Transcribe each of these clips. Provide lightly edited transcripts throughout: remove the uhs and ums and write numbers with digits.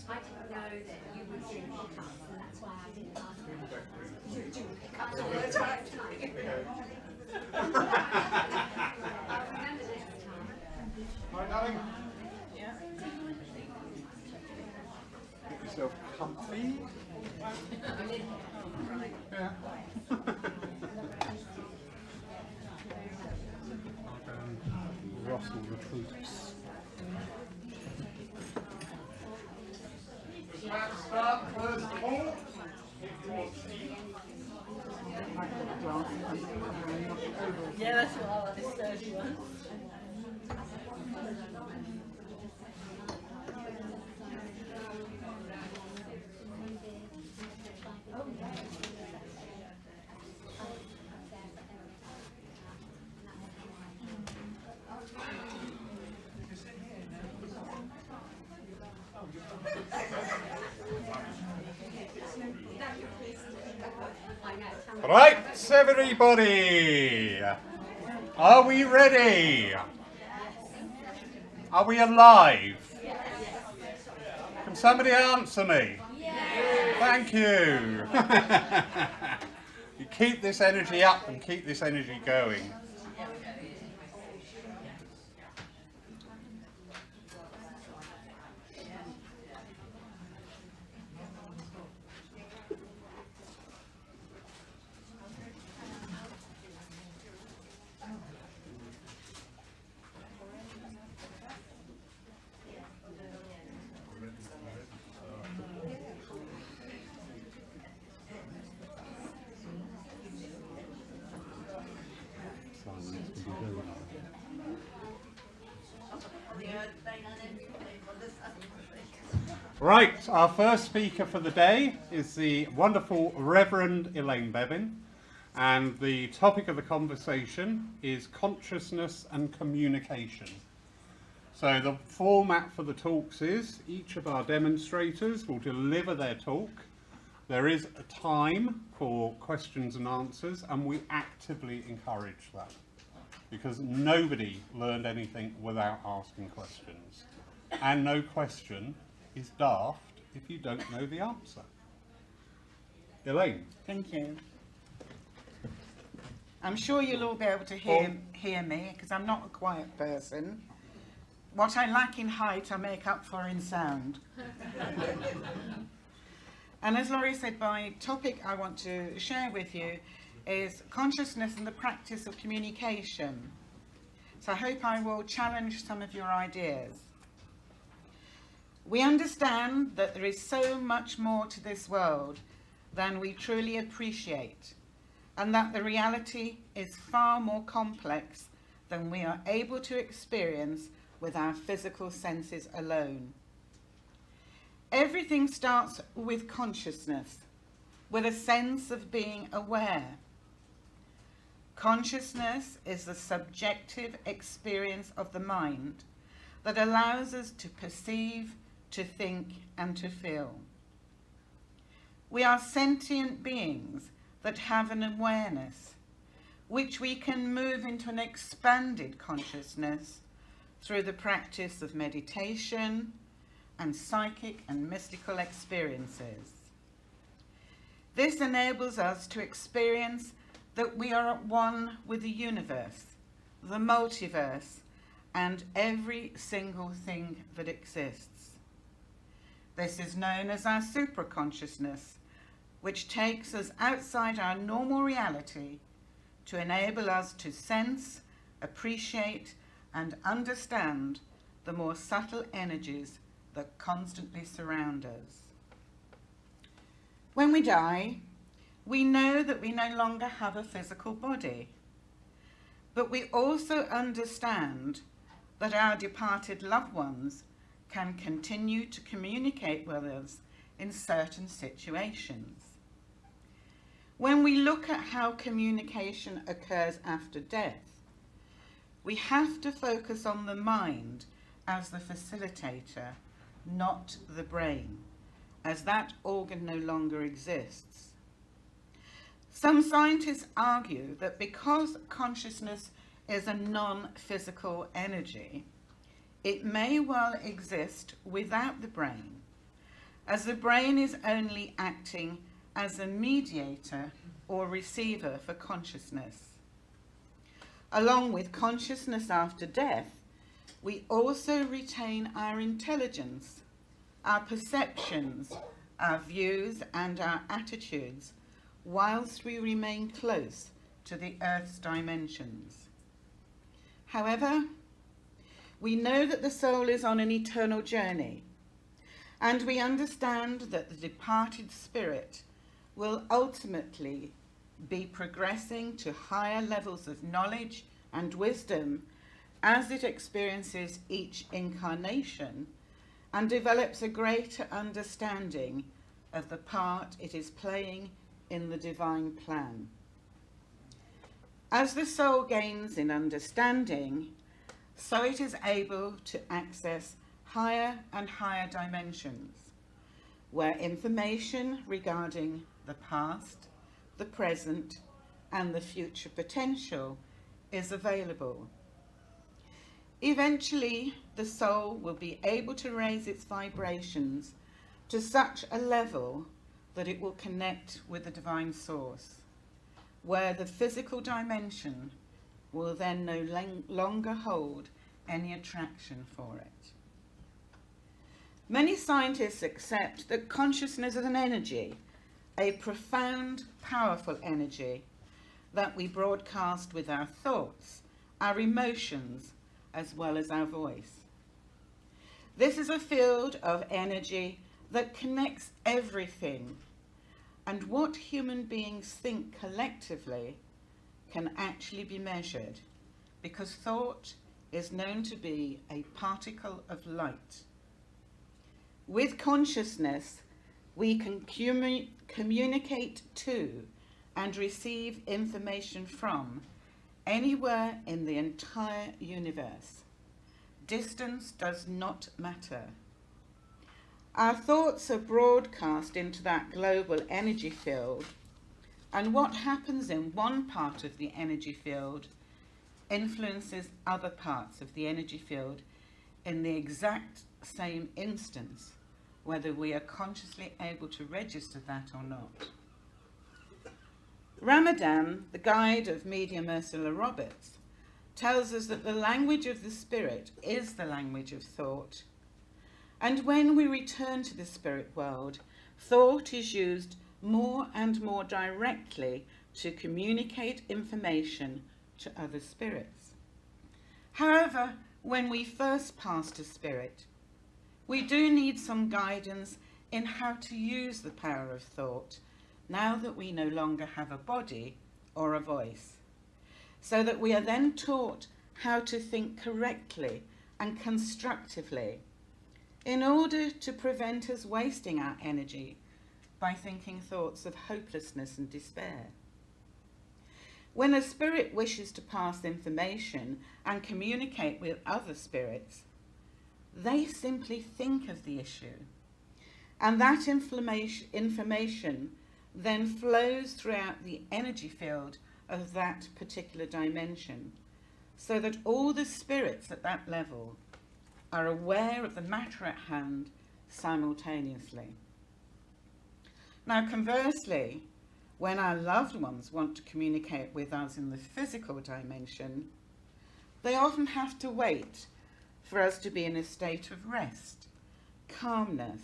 I didn't know that you would do pickups, and that's why I didn't ask you. You do pickups all the time. I'll remember next time. All right, darling. Yeah. Get yourself comfy. Yeah. Rustle the troops. Start first of all. Yeah, that's what I want, this sturdy one. Right, everybody, are we ready? Are we alive? Can somebody answer me? Thank you. You keep this energy up and keep this energy going. Right, our first speaker for the day is the wonderful Reverend Elaine Bevan, and the topic of the conversation is consciousness and communication. So the format for the talks is each of our demonstrators will deliver their talk. There is a time for questions and answers, and we actively encourage that because nobody learned anything without asking questions, and no question is daft if you don't know the answer. Elaine. Thank you. I'm sure you'll all be able to hear me because I'm not a quiet person. What I lack in height, I make up for in sound. And as Laurie said, my topic I want to share with you is consciousness and the practice of communication. So I hope I will challenge some of your ideas. We understand that there is so much more to this world than we truly appreciate, and that the reality is far more complex than we are able to experience with our physical senses alone. Everything starts with consciousness, with a sense of being aware. Consciousness is the subjective experience of the mind that allows us to perceive, to think, and to feel. We are sentient beings that have an awareness, which we can move into an expanded consciousness through the practice of meditation and psychic and mystical experiences. This enables us to experience that we are at one with the universe, the multiverse, and every single thing that exists. This is known as our supraconsciousness, which takes us outside our normal reality to enable us to sense, appreciate, and understand the more subtle energies that constantly surround us. When we die, we know that we no longer have a physical body, but we also understand that our departed loved ones can continue to communicate with us in certain situations. When we look at how communication occurs after death, we have to focus on the mind as the facilitator, not the brain, as that organ no longer exists. Some scientists argue that because consciousness is a non-physical energy, it may well exist without the brain, as the brain is only acting as a mediator or receiver for consciousness. Along with consciousness after death, we also retain our intelligence, our perceptions, our views and our attitudes, whilst we remain close to the earth's dimensions. However, we know that the soul is on an eternal journey, and we understand that the departed spirit will ultimately be progressing to higher levels of knowledge and wisdom as it experiences each incarnation and develops a greater understanding of the part it is playing in the divine plan. As the soul gains in understanding, so it is able to access higher and higher dimensions, where information regarding the past, the present, and the future potential is available. Eventually, the soul will be able to raise its vibrations to such a level that it will connect with the divine source, where the physical dimension will then no longer hold any attraction for it. Many scientists accept that consciousness is an energy, a profound, powerful energy that we broadcast with our thoughts, our emotions, as well as our voice. This is a field of energy that connects everything, and what human beings think collectively can actually be measured, because thought is known to be a particle of light. With consciousness, we can communicate to and receive information from anywhere in the entire universe. Distance does not matter. Our thoughts are broadcast into that global energy field, and what happens in one part of the energy field influences other parts of the energy field in the exact same instance, whether we are consciously able to register that or not. Ramadan, the guide of medium Ursula Roberts, tells us that the language of the spirit is the language of thought. And when we return to the spirit world, thought is used more and more directly to communicate information to other spirits. However, when we first pass to spirit, we do need some guidance in how to use the power of thought now that we no longer have a body or a voice, so that we are then taught how to think correctly and constructively in order to prevent us wasting our energy by thinking thoughts of hopelessness and despair. When a spirit wishes to pass information and communicate with other spirits, they simply think of the issue, and that information then flows throughout the energy field of that particular dimension, so that all the spirits at that level are aware of the matter at hand simultaneously. Now, conversely, when our loved ones want to communicate with us in the physical dimension, they often have to wait for us to be in a state of rest, calmness,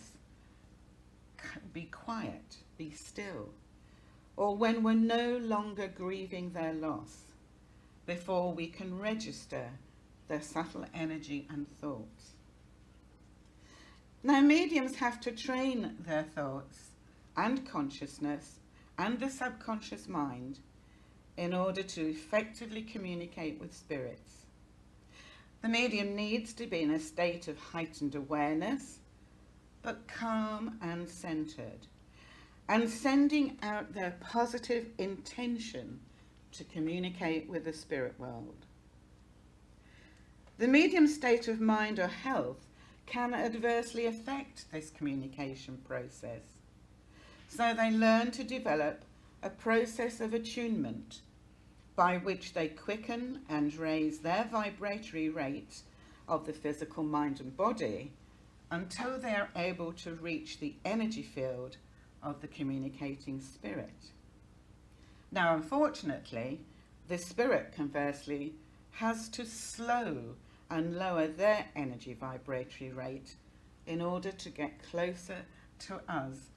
be quiet, be still, or when we're no longer grieving their loss, before we can register their subtle energy and thoughts. Now, mediums have to train their thoughts and consciousness and the subconscious mind in order to effectively communicate with spirits. The medium needs to be in a state of heightened awareness, but calm and centered, and sending out their positive intention to communicate with the spirit world. The medium's state of mind or health can adversely affect this communication process, so they learn to develop a process of attunement by which they quicken and raise their vibratory rates of the physical mind and body until they are able to reach the energy field of the communicating spirit. Now, unfortunately, the spirit, conversely, has to slow and lower their energy vibratory rate in order to get closer to us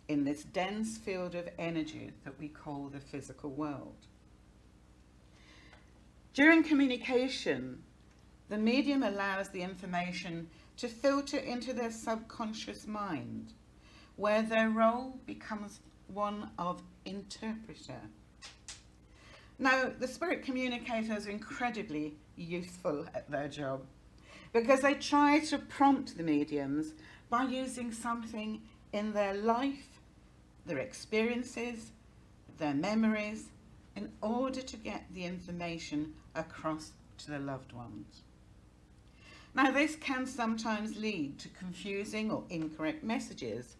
in this dense field of energy that we call the physical world. During communication, the medium allows the information to filter into their subconscious mind, where their role becomes one of interpreter. Now, the spirit communicators are incredibly useful at their job because they try to prompt the mediums by using something in their life, their experiences, their memories, in order to get the information across to their loved ones. Now, this can sometimes lead to confusing or incorrect messages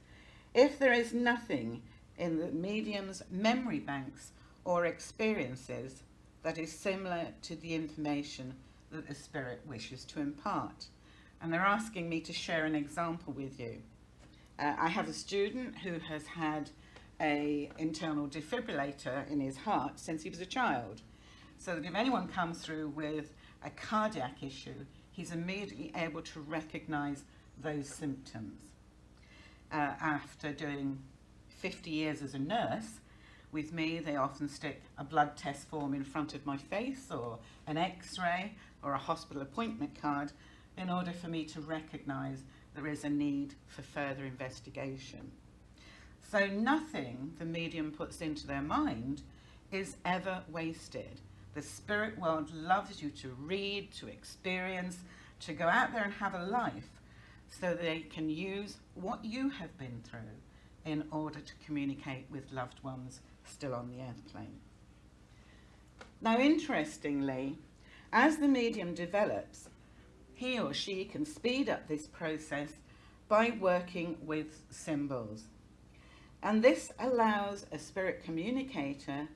if there is nothing in the medium's memory banks or experiences that is similar to the information that the spirit wishes to impart. And they're asking me to share an example with you. I have a student who has had an internal defibrillator in his heart since he was a child, so that if anyone comes through with a cardiac issue, he's immediately able to recognize those symptoms. After doing 50 years as a nurse, with me, they often stick a blood test form in front of my face, or an X-ray, or a hospital appointment card, in order for me to recognise there is a need for further investigation. So nothing the medium puts into their mind is ever wasted. The spirit world loves you to read, to experience, to go out there and have a life, so they can use what you have been through in order to communicate with loved ones still on the earth plane. Now, interestingly, as the medium develops, he or she can speed up this process by working with symbols. And this allows a spirit communicator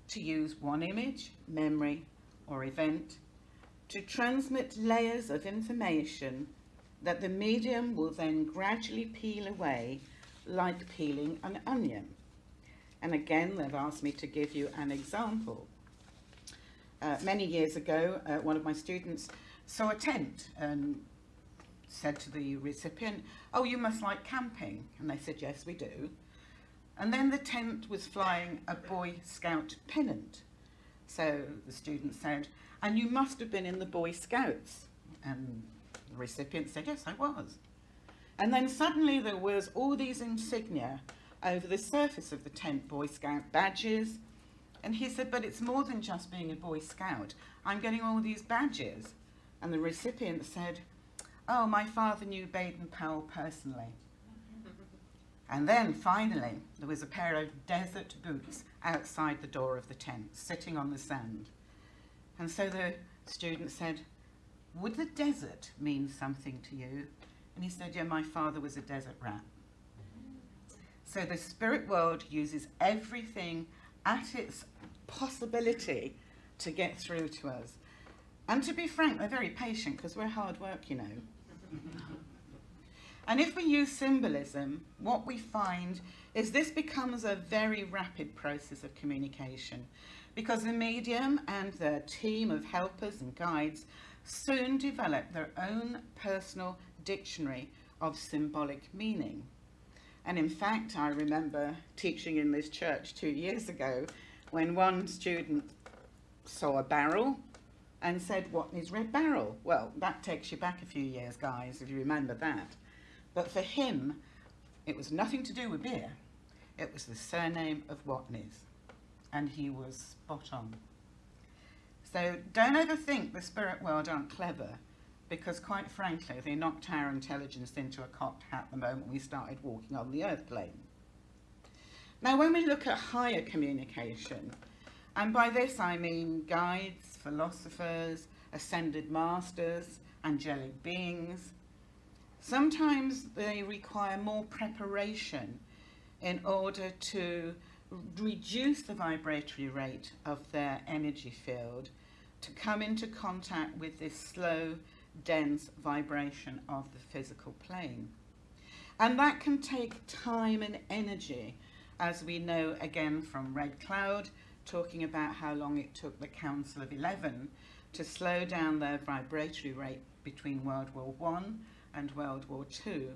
to use one image, memory, or event to transmit layers of information that the medium will then gradually peel away like peeling an onion. And again, they've asked me to give you an example. Many years ago, one of my students saw a tent and said to the recipient, "Oh, you must like camping." And they said, "Yes, we do." And then the tent was flying a Boy Scout pennant. So the student said, "And you must have been in the Boy Scouts." And the recipient said, "Yes, I was." And then suddenly there was all these insignia over the surface of the tent, Boy Scout badges. And he said, "But it's more than just being a Boy Scout. I'm getting all these badges." And the recipient said, "Oh, my father knew Baden Powell personally." And then finally, there was a pair of desert boots outside the door of the tent, sitting on the sand. And so the student said, "Would the desert mean something to you?" And he said, "Yeah, my father was a desert rat." So the spirit world uses everything at its possibility to get through to us. And to be frank, they're very patient because we're hard work, you know. And if we use symbolism, what we find is this becomes a very rapid process of communication, because the medium and their team of helpers and guides soon develop their own personal dictionary of symbolic meaning. And in fact, I remember teaching in this church 2 years ago when one student saw a barrel and said, "What is red barrel?" Well, that takes you back a few years, guys, if you remember that. But for him, it was nothing to do with beer. It was the surname of Watney's. And he was spot on. So don't ever think the spirit world aren't clever, because quite frankly, they knocked our intelligence into a cocked hat the moment we started walking on the earth plane. Now, when we look at higher communication, and by this I mean guides, philosophers, ascended masters, angelic beings, sometimes they require more preparation in order to reduce the vibratory rate of their energy field to come into contact with this slow, dense vibration of the physical plane. And that can take time and energy, as we know again from Red Cloud, talking about how long it took the Council of 11 to slow down their vibratory rate between World War I and World War II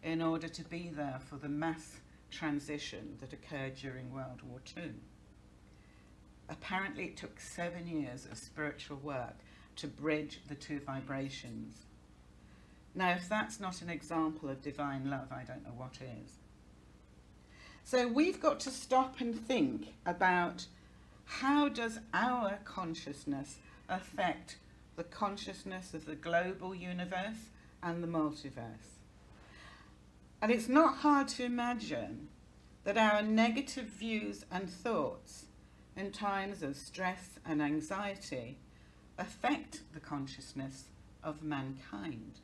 in order to be there for the mass transition that occurred during World War II. Apparently it took 7 years of spiritual work to bridge the two vibrations. Now, if that's not an example of divine love, I don't know what is. So we've got to stop and think about, how does our consciousness affect the consciousness of the global universe and the multiverse? And it's not hard to imagine that our negative views and thoughts in times of stress and anxiety affect the consciousness of mankind.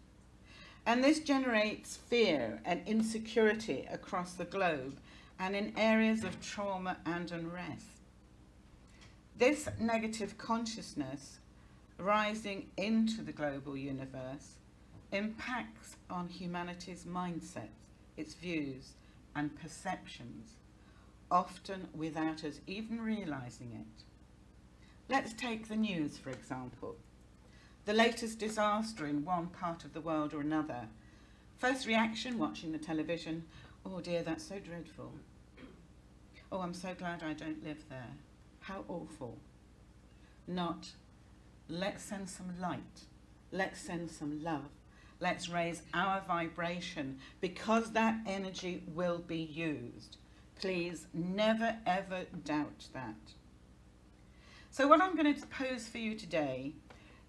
And this generates fear and insecurity across the globe and in areas of trauma and unrest. This negative consciousness rising into the global universe impacts on humanity's mindsets, its views and perceptions, often without us even realizing it. Let's take the news, for example. The latest disaster in one part of the world or another. First reaction, watching the television, oh dear, that's so dreadful. Oh, I'm so glad I don't live there. How awful. Not, let's send some light. Let's send some love. Let's raise our vibration, because that energy will be used. Please never ever doubt that. So what I'm going to pose for you today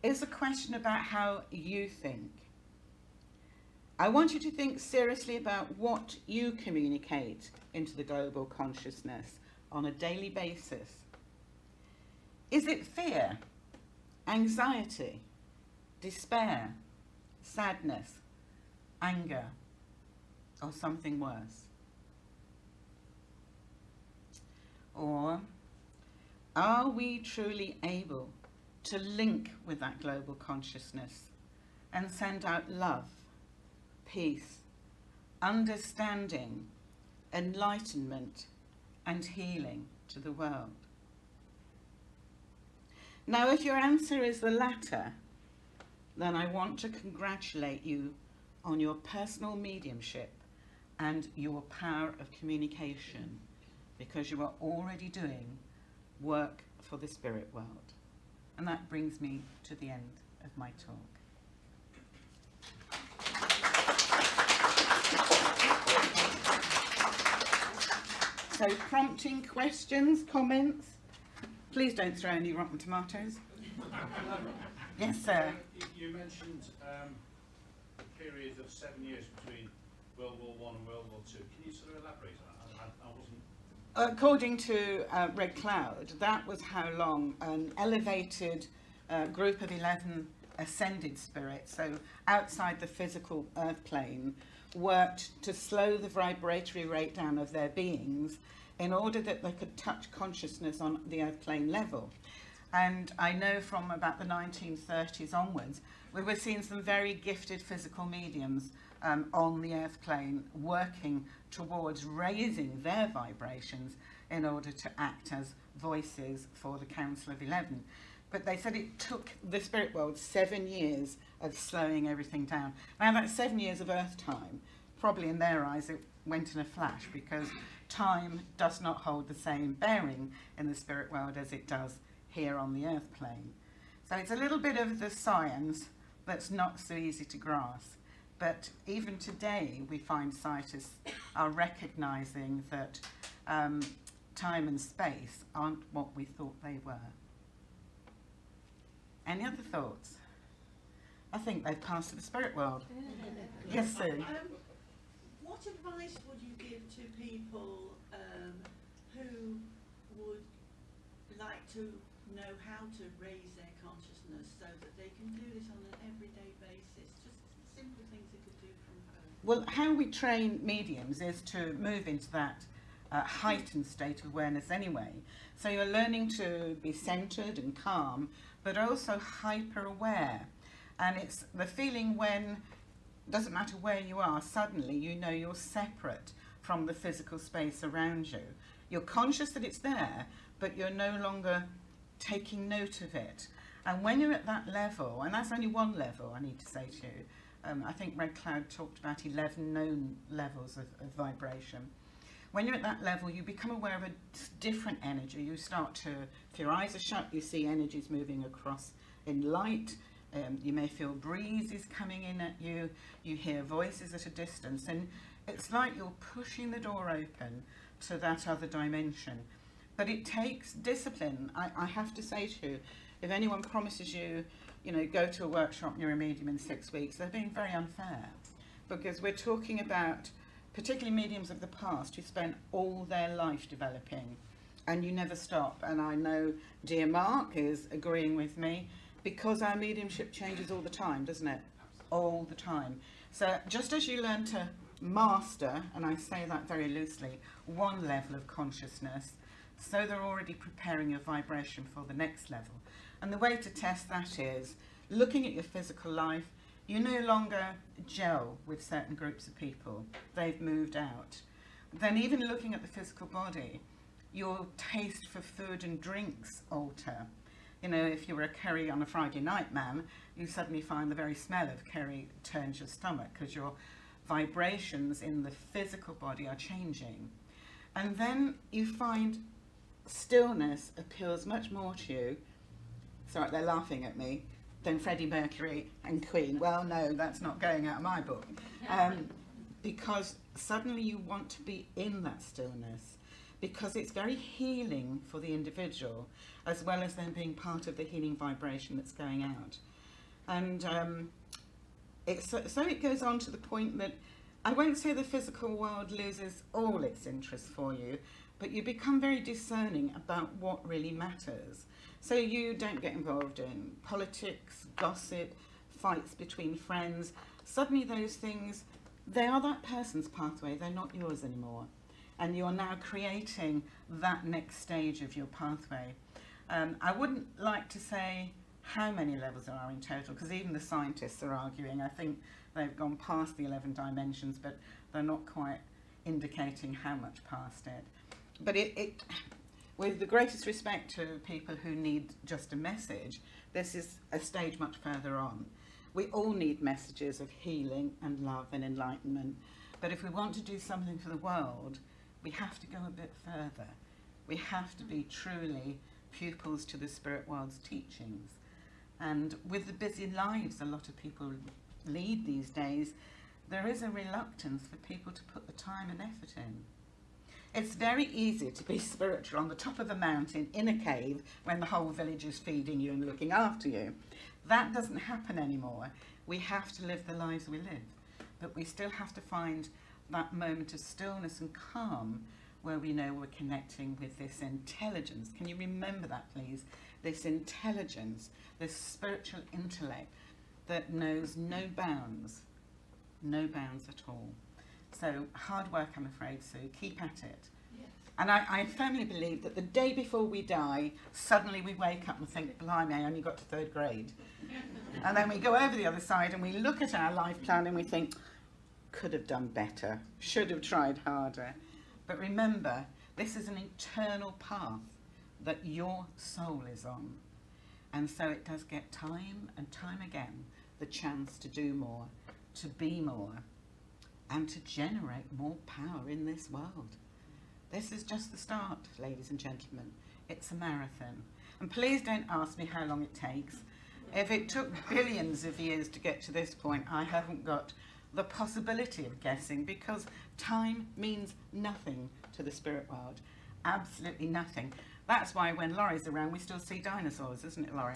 is a question about how you think. I want you to think seriously about what you communicate into the global consciousness on a daily basis. Is it fear, anxiety, despair, sadness, anger, or something worse? Or are we truly able to link with that global consciousness and send out love, peace, understanding, enlightenment, and healing to the world? Now, if your answer is the latter, then I want to congratulate you on your personal mediumship and your power of communication, because you are already doing work for the spirit world. And that brings me to the end of my talk. So, prompting questions, comments. Please don't throw any rotten tomatoes. Yes, sir. You mentioned a period of 7 years between World War I and World War II. Can you sort of elaborate on that? I wasn't... According to Red Cloud, that was how long an elevated group of 11 ascended spirits, so outside the physical earth plane, worked to slow the vibratory rate down of their beings in order that they could touch consciousness on the earth plane level. And I know from about the 1930s onwards, we were seeing some very gifted physical mediums on the earth plane working towards raising their vibrations in order to act as voices for the Council of 11. But they said it took the spirit world 7 years of slowing everything down. Now that's 7 years of earth time. Probably in their eyes it went in a flash, because time does not hold the same bearing in the spirit world as it does here on the earth plane. So it's a little bit of the science that's not so easy to grasp. But even today, we find scientists are recognizing that time and space aren't what we thought they were. Any other thoughts? I think they've passed to the spirit world. Yes, Sue. What advice would you give to people who would like to know how to raise their consciousness so that they can do this on an everyday basis? Just simple things they could do from home. Well, how we train mediums is to move into that heightened state of awareness anyway. So you're learning to be centered and calm, but also hyper aware. And it's the feeling when, doesn't matter where you are, suddenly you know you're separate from the physical space around you. You're conscious that it's there, but you're no longer taking note of it. And when you're at that level, and that's only one level, I need to say to you, I think Red Cloud talked about 11 known levels of vibration. When you're at that level, you become aware of a different energy. You start to, if your eyes are shut, you see energies moving across in light. You may feel breezes coming in at you. You hear voices at a distance. And it's like you're pushing the door open to that other dimension. But it takes discipline. I have to say to you, if anyone promises you, go to a workshop and you're a medium in 6 weeks, they're being very unfair. Because we're talking about particularly mediums of the past who spent all their life developing, and you never stop. And I know dear Mark is agreeing with me, because our mediumship changes all the time, doesn't it? All the time. So just as you learn to master, and I say that very loosely, one level of consciousness, so they're already preparing your vibration for the next level. And the way to test that is looking at your physical life. You no longer gel with certain groups of people. They've moved out. Then even looking at the physical body, your taste for food and drinks alter. If you were a curry on a Friday night man, you suddenly find the very smell of curry turns your stomach, because your vibrations in the physical body are changing. And then you find stillness appeals much more to you. Sorry, they're laughing at me. Than Freddie Mercury and Queen. Well, no, that's not going out of my book. Because suddenly you want to be in that stillness, because it's very healing for the individual, as well as then being part of the healing vibration that's going out. And so it goes on to the point that I won't say the physical world loses all its interest for you, but you become very discerning about what really matters. So you don't get involved in politics, gossip, fights between friends. Suddenly those things, they are that person's pathway, they're not yours anymore. And you're now creating that next stage of your pathway. I wouldn't like to say how many levels there are in total, because even the scientists are arguing. I think they've gone past the 11 dimensions, but they're not quite indicating how much past it. But with the greatest respect to people who need just a message, this is a stage much further on. We all need messages of healing and love and enlightenment. But if we want to do something for the world, we have to go a bit further. We have to be truly pupils to the spirit world's teachings. And with the busy lives a lot of people lead these days, there is a reluctance for people to put the time and effort in. It's very easy to be spiritual on the top of a mountain in a cave when the whole village is feeding you and looking after you. That doesn't happen anymore. We have to live the lives we live, but we still have to find that moment of stillness and calm where we know we're connecting with this intelligence. Can you remember that, please? This intelligence, this spiritual intellect that knows no bounds at all. So hard work, I'm afraid, Sue. Keep at it. Yes. And I firmly believe that the day before we die, suddenly we wake up and think, blimey, I only got to 3rd grade. And then we go over the other side and we look at our life plan and we think, could have done better, should have tried harder. But remember, this is an eternal path that your soul is on. And so it does get time and time again the chance to do more, to be more, and to generate more power in this world. This is just the start, ladies and gentlemen. It's a marathon. And please don't ask me how long it takes. If it took billions of years to get to this point, I haven't got the possibility of guessing, because time means nothing to the spirit world. Absolutely nothing. That's why when Laurie's around, we still see dinosaurs, isn't it, Laurie?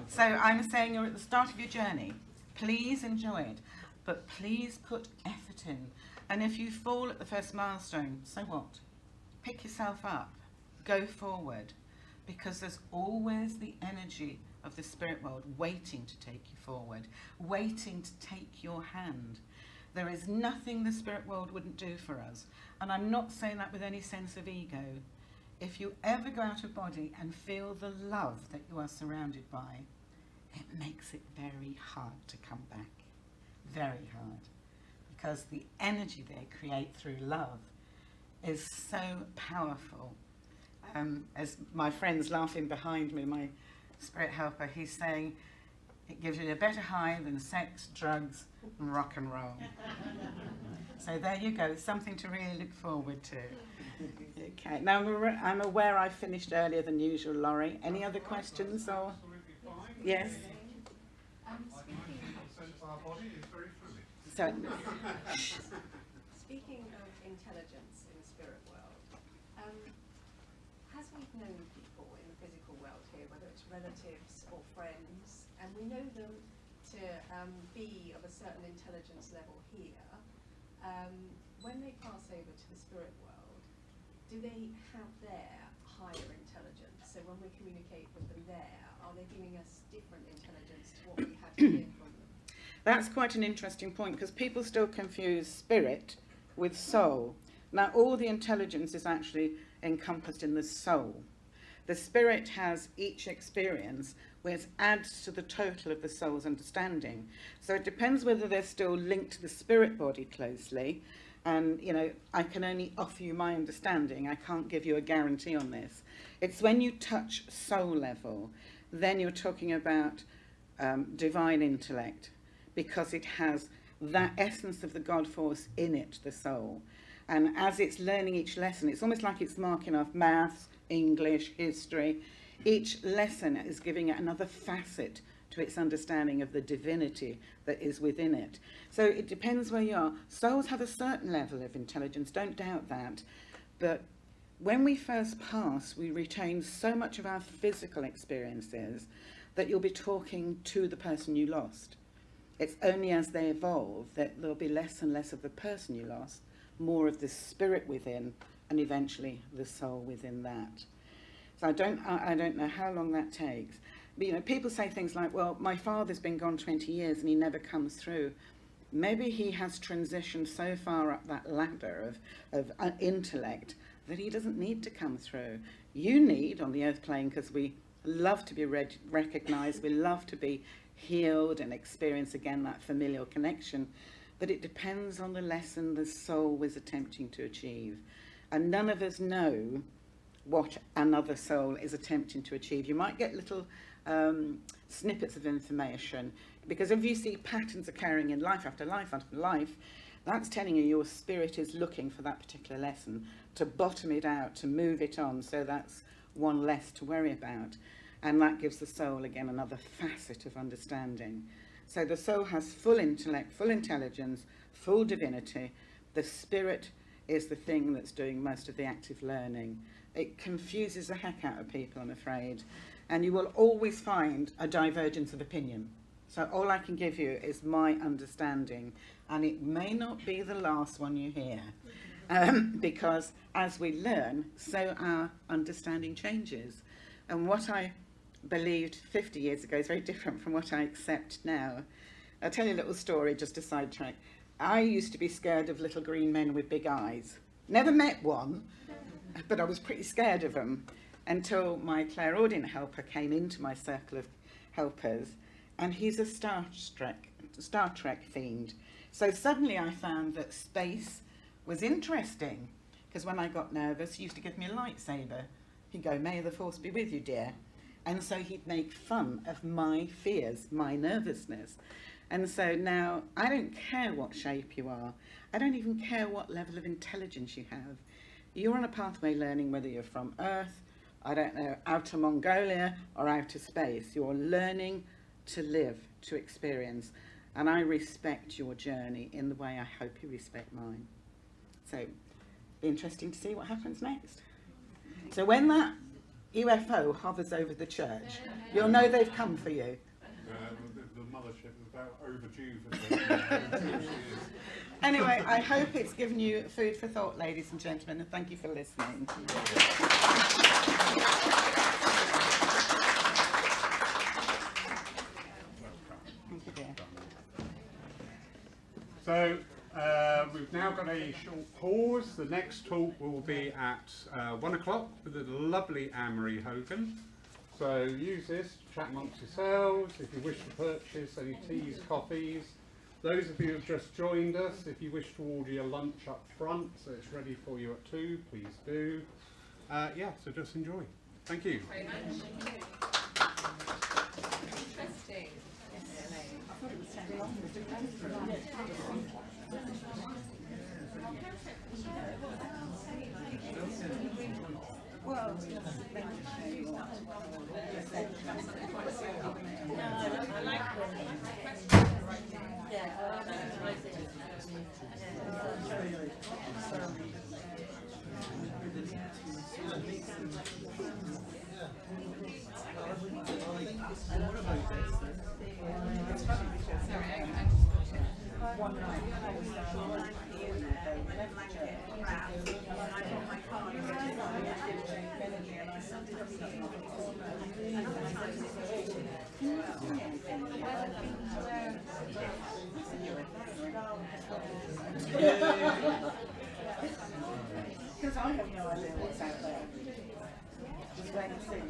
So I'm saying you're at the start of your journey. Please enjoy it, but please put effort in. And if you fall at the first milestone, so what? Pick yourself up, go forward, because there's always the energy of the spirit world waiting to take you forward, waiting to take your hand. There is nothing the spirit world wouldn't do for us. And I'm not saying that with any sense of ego. if you ever go out of body and feel the love that you are surrounded by, it makes it very hard to come back. Very hard. Because the energy they create through love is so powerful. As my friend's laughing behind me, my spirit helper, he's saying, it gives you a better high than sex, drugs, and rock and roll. So there you go, something to really look forward to. Okay, now I'm aware I finished earlier than usual, Laurie. Any other questions? Or? Absolutely fine. Yes? Our body is very fluid. So, Speaking of intelligence in the spirit world, as we've known people in the physical world here, whether it's relatives or friends, and we know them to be of a certain intelligence level here, when they pass over to the spirit world, do they have their higher intelligence? So when we communicate with them there, are they giving us different intelligence to what we had here from them? that's quite an interesting point, because people still confuse spirit with soul. Now, all the intelligence is actually encompassed in the soul. The spirit has each experience, which adds to the total of the soul's understanding. So it depends whether they're still linked to the spirit body closely. And, you know, I can only offer you my understanding. I can't give you a guarantee on this. It's when you touch soul level, then you're talking about divine intellect, because it has that essence of the God force in it, the soul. And as it's learning each lesson, it's almost like it's marking off maths, English, history. Each lesson is giving it another facet to its understanding of the divinity that is within it. So it depends where you are. Souls have a certain level of intelligence, don't doubt that. But when we first pass, we retain so much of our physical experiences that you'll be talking to the person you lost. It's only as they evolve that there'll be less and less of the person you lost, more of the spirit within, and eventually the soul within that. So I don't know how long that takes. But, you know, people say things like, well, my father's been gone 20 years and he never comes through. Maybe he has transitioned so far up that ladder of intellect that he doesn't need to come through. You need, on the earth plane, because we love to be recognised, we love to be healed and experience again that familial connection, but it depends on the lesson the soul was attempting to achieve. And none of us know what another soul is attempting to achieve. You might get little snippets of information, because if you see patterns occurring in life after life after life, that's telling you your spirit is looking for that particular lesson, to bottom it out, to move it on, so that's one less to worry about. And that gives the soul, again, another facet of understanding. So the soul has full intellect, full intelligence, full divinity. The spirit is the thing that's doing most of the active learning. It confuses the heck out of people, I'm afraid. And you will always find a divergence of opinion. So all I can give you is my understanding. And it may not be the last one you hear. Because as we learn, so our understanding changes. And what I believed 50 years ago is very different from what I accept now. I'll tell you a little story, just to sidetrack. I used to be scared of little green men with big eyes. Never met one, but I was pretty scared of them until my clairaudient helper came into my circle of helpers, and he's a Star Trek fiend. So suddenly I found that space was interesting, because when I got nervous, he used to give me a lightsaber. He'd go, "May the force be with you, dear." And so he'd make fun of my fears, my nervousness. And so now I don't care what shape you are. I don't even care what level of intelligence you have. You're on a pathway learning whether you're from Earth, I don't know, outer Mongolia or outer space. You're learning to live, to experience. And I respect your journey in the way I hope you respect mine. So it'll be interesting to see what happens next. So when that UFO hovers over the church, you'll know they've come for you. The mothership is about overdue for 2 years. Anyway, I hope it's given you food for thought, ladies and gentlemen, and thank you for listening. Thank you, dear. So, we've now got a short pause. The next talk will be at 1 o'clock with the lovely Anne-Marie Hogan. So use this to chat amongst yourselves. If you wish to purchase any teas, coffees. Those of you who have just joined us, if you wish to order your lunch up front, so it's ready for you at 2, please do. Yeah, so just enjoy. Thank you. Very much. Interesting. Yes, Elaine. I thought it was 10 long. Well, I like one night I was because I have no idea what's out there. Just wait and see.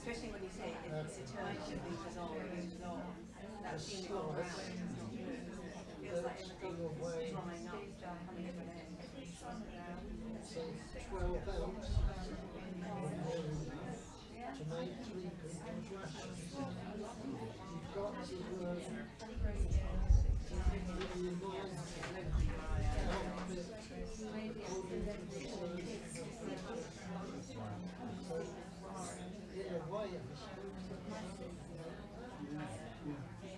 Especially when you say it's eternal, that feeling of feels like everything's drying up, coming to an end. So 12 out to make 3 people's rations. You've got to